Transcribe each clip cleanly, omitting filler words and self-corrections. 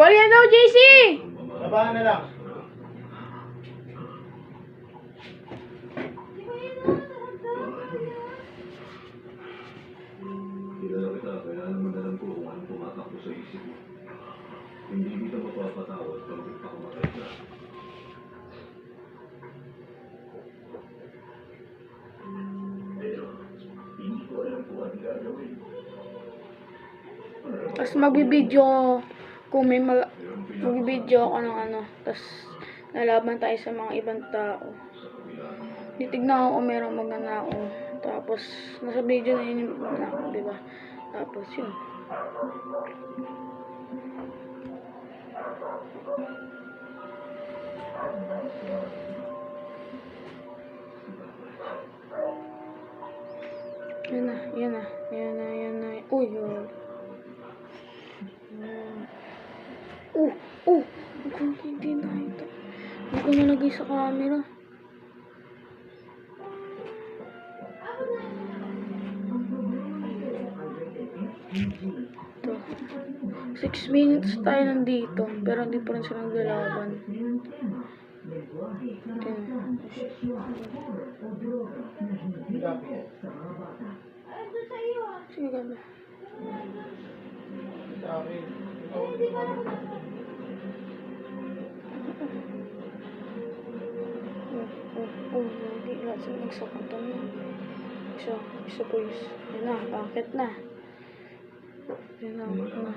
Wala yan daw, JC! Labahan na lang. Kilala kita, kaya naman alam ko kung anong tumatakbo sa isip mo. Hindi kita mapapatawad pag ipakamatay ka. Pero, hindi ko alam kung ano gagawin. Tapos magbibideo kung may magbibideo ako ng ano. Tapos lalaban tayo sa mga ibang tao. Titignan ko kung merong magnanakaw. Tapos nasa video na yun yung magnanakaw, diba? Tapos yun. Yan na, yan na, yan na, yan na. Uy, yun. Hindi na ito. Hindi ko nalagay sa camera. Ito. 6 minutes tayo nandito, pero hindi pa rin sila naglalaban. Sige gabi. Hindi lahat sila nagsapuntan na. Isa po yun. Yan na, bakit na? Yan na, bakit na?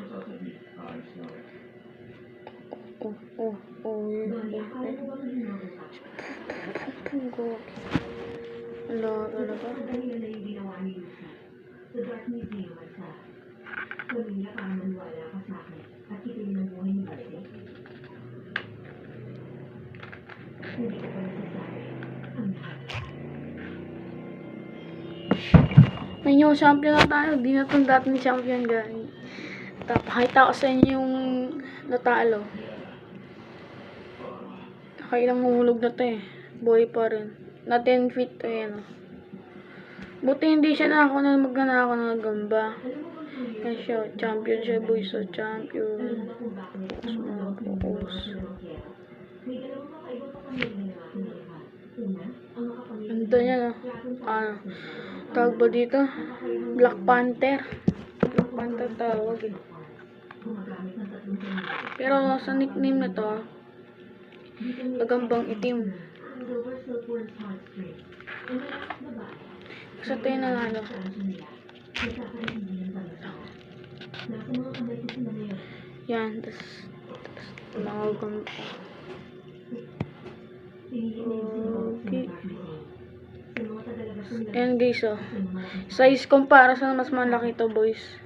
Wala talaga. Ngayon, champion na tayo. Di na itong dating champion, guys. Pakita ko sa inyo yung natalo. Nakailang mahulog na to eh. Boy pa rin. Na 10 feet to yan. Buti hindi siya na ako na magnanakaw ng gamba. Yan siya. Champion siya, boy. So, champion. Focus. Ito niya no. Tawag ba dito? Black Panther. Black Panther tawag eh. Pero sa nickname na to, Gagambang Itim. Sa tayo na ano. Yan. Tas nakagamba. Okay. Ayan guys oh. Size comparison, mas malaki to boys.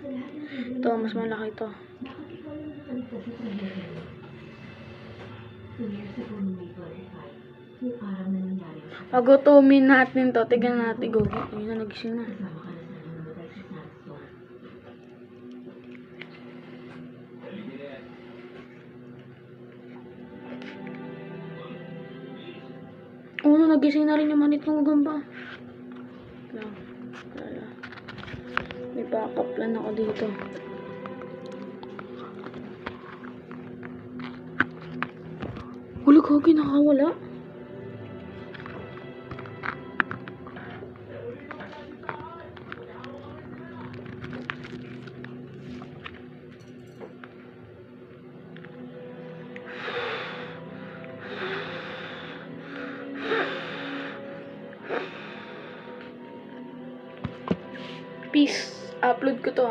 Ito, mas malaki to. Pagutumin natin to. Tignan natin. Go. Ayun na, nagising na. Nagising na rin yung manit ng gamba. May backup plan ako dito. Huli ko, nakawala. Peace. Upload ko to